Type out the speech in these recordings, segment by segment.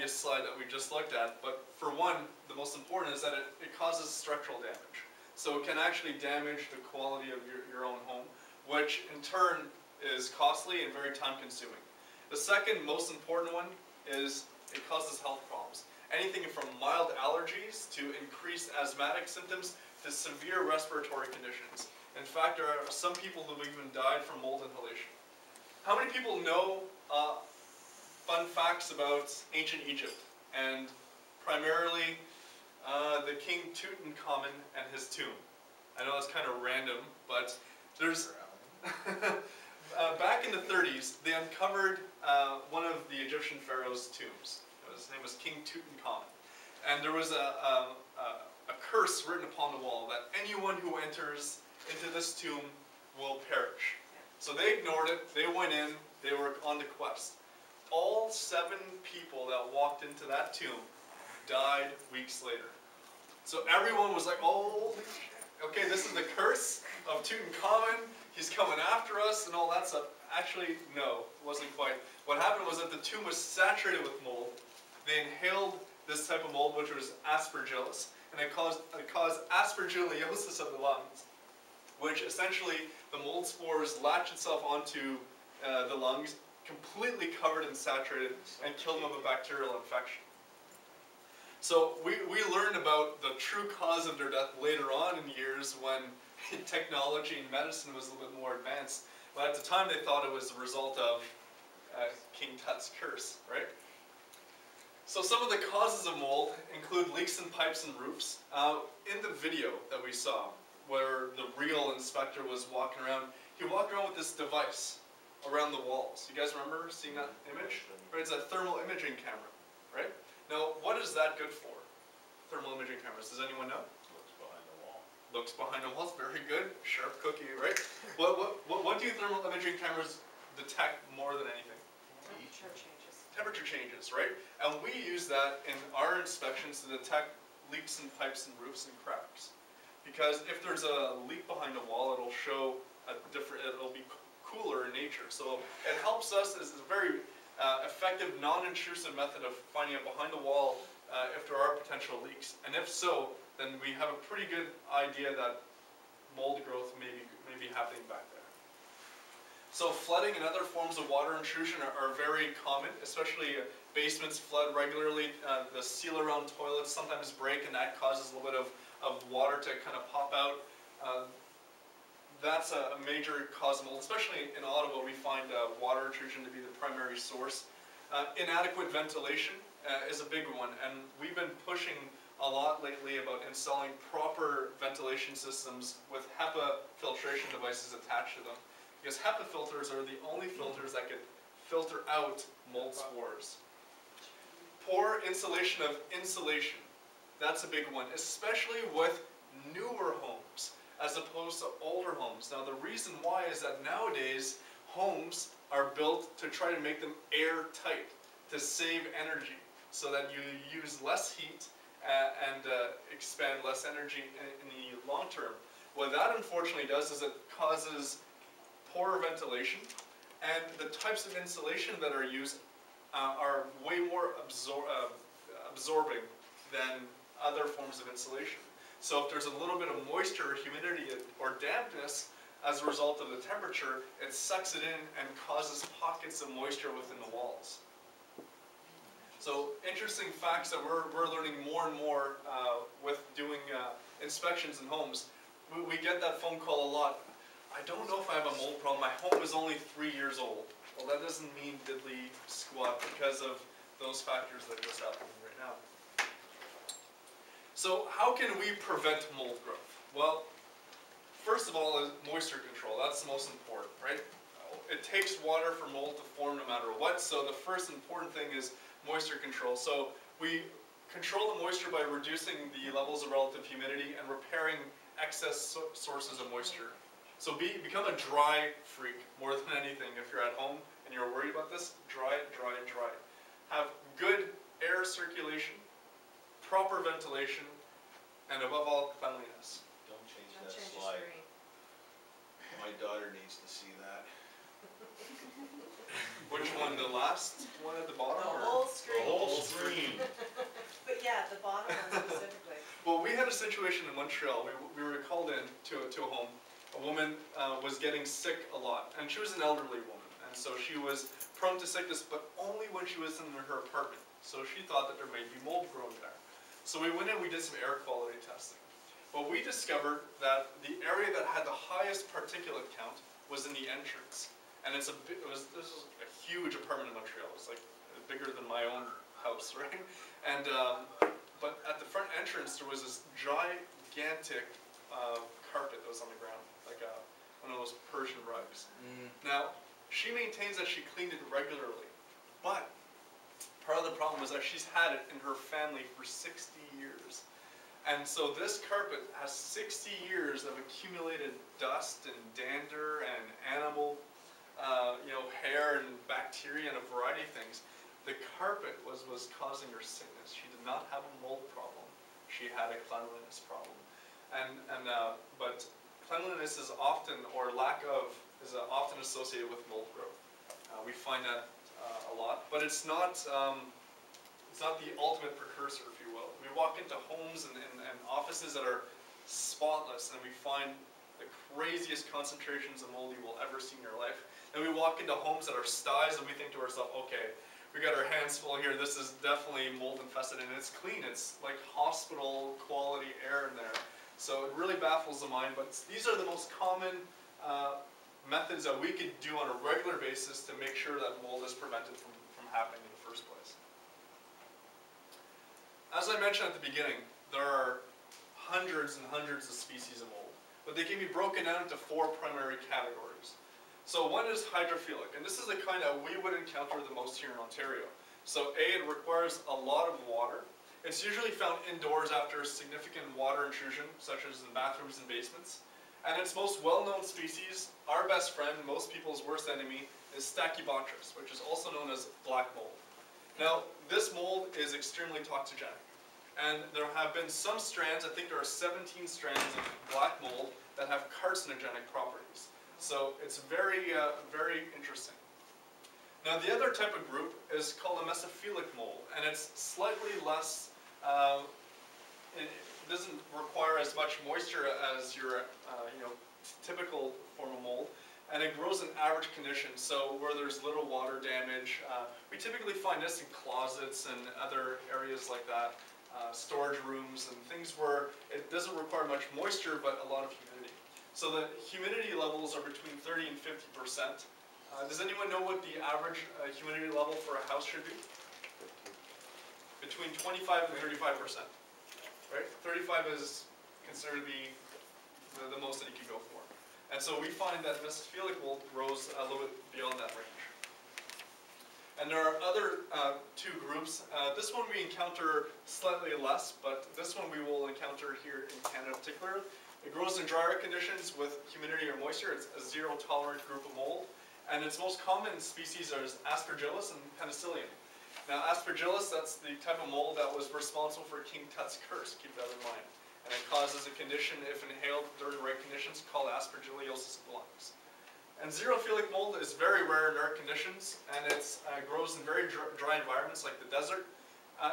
obvious slide that we just looked at, but for one, the most important is that it causes structural damage. So it can actually damage the quality of your own home, which in turn is costly and very time consuming. The second most important one is it causes health problems. Anything from mild allergies to increased asthmatic symptoms to severe respiratory conditions. In fact, there are some people who have even died from mold inhalation. How many people know fun facts about ancient Egypt, and primarily the King Tutankhamun and his tomb? I know that's kind of random, but there's back in the 30s, they uncovered one of the Egyptian pharaoh's tombs. His name was King Tutankhamun, and there was a curse written upon the wall that anyone who enters into this tomb will perish. So they ignored it. They went in. They were on the quest. All 7 people that walked into that tomb died weeks later. So everyone was like, "Oh, okay, this is the curse of Tutankhamun. He's coming after us," and all that stuff. Actually, no, it wasn't quite. What happened was that the tomb was saturated with mold. They inhaled this type of mold, which was aspergillus, and it caused aspergillosis of the lungs, which essentially the mold spores latch itself onto the lungs, completely covered and saturated, and killed them of a bacterial infection. So we learned about the true cause of their death later on in years when technology and medicine was a little bit more advanced. But at the time they thought it was the result of King Tut's curse, right? So some of the causes of mold include leaks in pipes and roofs. In the video that we saw, where the real inspector was walking around, he walked around with this device around the walls. You guys remember seeing that image? Right, it's a thermal imaging camera, right? Now, what is that good for? Thermal imaging cameras, does anyone know? Looks behind the wall. Looks behind the walls, very good. Sharp cookie, right? What do thermal imaging cameras detect more than anything? Temperature changes. Temperature changes, right? And we use that in our inspections to detect leaks in pipes and roofs and cracks. Because if there's a leak behind a wall, it'll show it'll be cooler in nature. So it helps us as a very effective, non-intrusive method of finding out behind the wall if there are potential leaks. And if so, then we have a pretty good idea that mold growth may be happening back there. So flooding and other forms of water intrusion are very common, especially basements flood regularly. The seal around toilets sometimes break, and that causes a little bit of water to kind of pop out. That's a major cause of mold, especially in Ottawa. We find water intrusion to be the primary source. Inadequate ventilation is a big one, and we've been pushing a lot lately about installing proper ventilation systems with HEPA filtration devices attached to them. Because HEPA filters are the only filters that can filter out mold spores. Poor insulation of insulation. That's a big one, especially with newer homes as opposed to older homes. Now the reason why is that nowadays homes are built to try to make them airtight, to save energy, so that you use less heat and expand less energy in the long term. What that unfortunately does is it causes poor ventilation, and the types of insulation that are used are way more absorbing than other forms of insulation. So if there's a little bit of moisture or humidity or dampness as a result of the temperature, it sucks it in and causes pockets of moisture within the walls. So interesting facts that we're learning more and more with doing inspections in homes. We get that phone call a lot. I don't know if I have a mold problem. My home is only 3 years old. Well, that doesn't mean diddly squat because of those factors that are just happening right now. So how can we prevent mold growth? Well, first of all is moisture control. That's the most important, right? It takes water for mold to form no matter what, so the first important thing is moisture control. So we control the moisture by reducing the levels of relative humidity and repairing excess sources of moisture. So become a dry freak more than anything. If you're at home and you're worried about this, dry, dry, dry. Have good air circulation, proper ventilation, and above all, cleanliness. Don't change that slide. My daughter needs to see that. Which one? The last one at the bottom? The or? whole screen. The whole screen. But yeah, the bottom one specifically. Well, we had a situation in Montreal. We were called in to a home. A woman was getting sick a lot, and she was an elderly woman, and so she was prone to sickness, but only when she was in her apartment. So she thought that there may be mold growing there. So we went in, we did some air quality testing. Well, we discovered that the area that had the highest particulate count was in the entrance, and this is a huge apartment in Montreal. It's like bigger than my own house, right? And but at the front entrance there was this gigantic carpet that was on the ground, like one of those Persian rugs. Now, she maintains that she cleaned it regularly, but part of the problem was that she's had it in her family for 60 years. And so this carpet has 60 years of accumulated dust and dander and animal hair and bacteria and a variety of things. The carpet was causing her sickness. She did not have a mold problem. She had a cleanliness problem. But cleanliness is often, or lack of, is often associated with mold growth. We find that a lot, but it's not the ultimate precursor, if you will. We walk into homes and offices that are spotless, and we find the craziest concentrations of mold you will ever see in your life. And we walk into homes that are styes, and we think to ourselves, okay, we got our hands full here. This is definitely mold infested, and it's clean. It's like hospital quality air in there. So it really baffles the mind, but these are the most common methods that we could do on a regular basis to make sure that mold is prevented from happening in the first place. As I mentioned at the beginning, there are hundreds and hundreds of species of mold, but they can be broken down into 4 primary categories. So one is hydrophilic, and this is the kind that we would encounter the most here in Ontario. So A, it requires a lot of water. It's usually found indoors after significant water intrusion, such as in bathrooms and basements. And its most well-known species, our best friend, most people's worst enemy, is Stachybotrys, which is also known as black mold. Now, this mold is extremely toxigenic. And there have been some strands, I think there are 17 strands of black mold that have carcinogenic properties. So it's very, very interesting. Now the other type of group is called a Mesophilic Mole, and it's slightly less, it doesn't require as much moisture as your typical form of mold, and it grows in average conditions, so where there's little water damage. We typically find this in closets and other areas like that, storage rooms and things where it doesn't require much moisture but a lot of humidity. So the humidity levels are between 30 and 50%. Does anyone know what the average humidity level for a house should be? Between 25 and 35%. Right? 35 is considered the most that you can go for. And so we find that Mesophilic mold grows a little bit beyond that range. And there are other 2 groups. This one we encounter slightly less, but this one we will encounter here in Canada in particular. It grows in drier conditions with humidity or moisture. It's a zero-tolerant group of mold. And its most common species are Aspergillus and Penicillium. Now Aspergillus, that's the type of mold that was responsible for King Tut's curse, keep that in mind. And it causes a condition, if inhaled during the right conditions, called aspergillosis of the lungs. And xerophilic mold is very rare in our conditions, and it grows in very dry environments like the desert.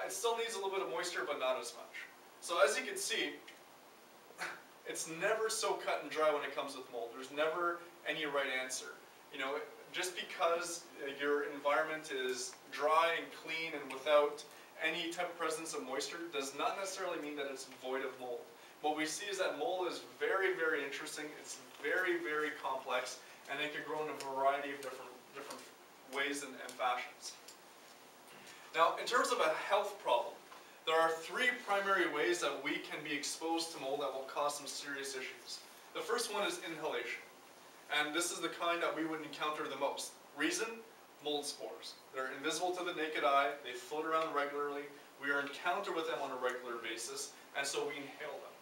It still needs a little bit of moisture, but not as much. So as you can see, it's never so cut and dry when it comes with mold. There's never any right answer. You know, just because your environment is dry and clean and without any type of presence of moisture does not necessarily mean that it's void of mold. What we see is that mold is very, very interesting. It's very, very complex, and it can grow in a variety of different ways and fashions. Now, in terms of a health problem, there are 3 primary ways that we can be exposed to mold that will cause some serious issues. The first one is inhalation. And this is the kind that we would encounter the most. Reason? Mold spores. They're invisible to the naked eye, they float around regularly, we are encountered with them on a regular basis, and so we inhale them.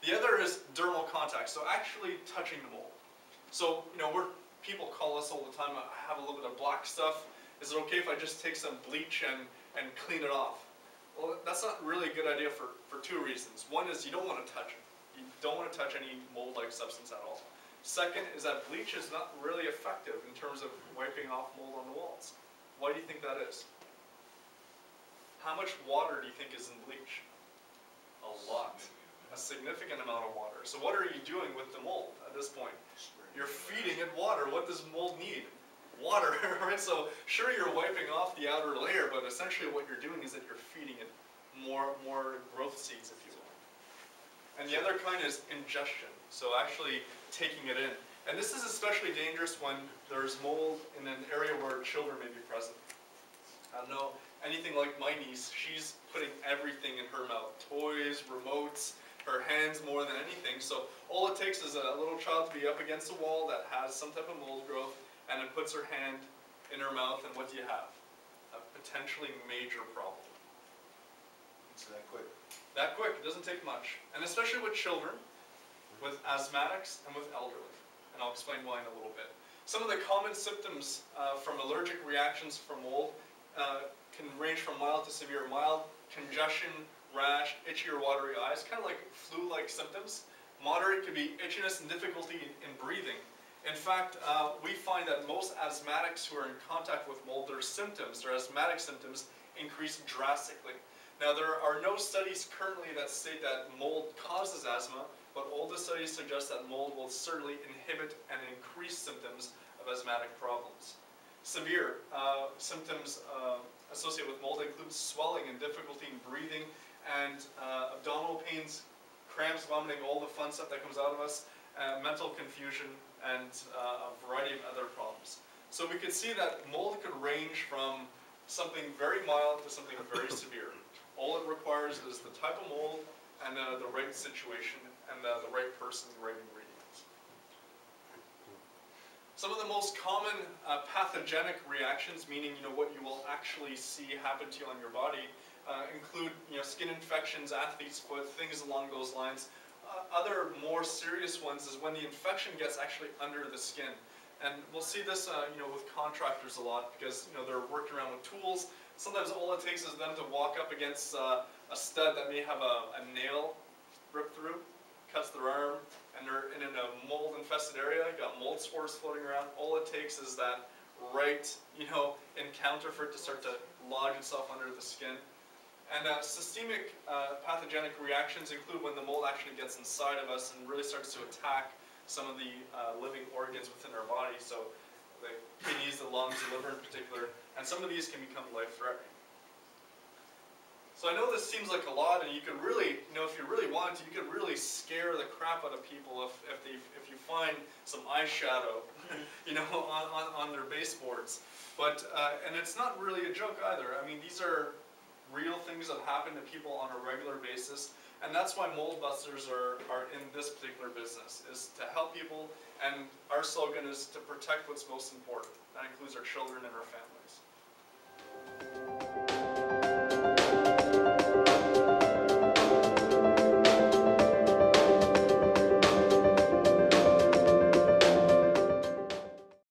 The other is dermal contact, so actually touching the mold. So, people call us all the time, I have a little bit of black stuff, is it okay if I just take some bleach and clean it off? Well, that's not really a good idea for 2 reasons. One is you don't want to touch it. You don't want to touch any mold-like substance at all. Second is that bleach is not really effective in terms of wiping off mold on the walls. Why do you think that is? How much water do you think is in bleach? A lot. A significant amount of water. So what are you doing with the mold at this point? You're feeding it water. What does mold need? Water, right? So sure, you're wiping off the outer layer, but essentially what you're doing is that you're feeding it more growth seeds, if you will. And the other kind is ingestion. So actually taking it in. And this is especially dangerous when there's mold in an area where children may be present. I don't know, anything like my niece, she's putting everything in her mouth. Toys, remotes, her hands more than anything. So all it takes is a little child to be up against a wall that has some type of mold growth, and it puts her hand in her mouth, and what do you have? A potentially major problem. It's that quick. That quick, it doesn't take much. And especially with children, with asthmatics, and with elderly. And I'll explain why in a little bit. Some of the common symptoms from allergic reactions from mold can range from mild to severe. Mild, congestion, rash, itchy or watery eyes, kind of like flu-like symptoms. Moderate could be itchiness and difficulty in breathing. In fact, we find that most asthmatics who are in contact with mold, their asthmatic symptoms, increase drastically. Now, there are no studies currently that state that mold causes asthma, but all the studies suggest that mold will certainly inhibit and increase symptoms of asthmatic problems. Severe symptoms associated with mold include swelling and difficulty in breathing, and abdominal pains, cramps, vomiting, all the fun stuff that comes out of us, mental confusion, and a variety of other problems. So we could see that mold could range from something very mild to something very severe. All it requires is the type of mold and the right situation and the right person, the right ingredients. Some of the most common pathogenic reactions, meaning what you will actually see happen to you on your body, include skin infections, athlete's foot, things along those lines. Other more serious ones is when the infection gets actually under the skin. And we'll see this with contractors a lot, because they're working around with tools. Sometimes all it takes is them to walk up against a stud that may have a nail ripped through, cuts their arm, and they're in a mold-infested area, got mold spores floating around. All it takes is that right encounter for it to start to lodge itself under the skin. And systemic pathogenic reactions include when the mold actually gets inside of us and really starts to attack some of the living organs within our body. So the kidneys, the lungs, the liver in particular, and some of these can become life-threatening. So I know this seems like a lot, and you could really, if you really want to, you could really scare the crap out of people if you find some eyeshadow, on their baseboards. But and it's not really a joke either. I mean, these are real things that happen to people on a regular basis, and that's why mold busters are in this particular business, is to help people, and our slogan is to protect what's most important. That includes our children and our families.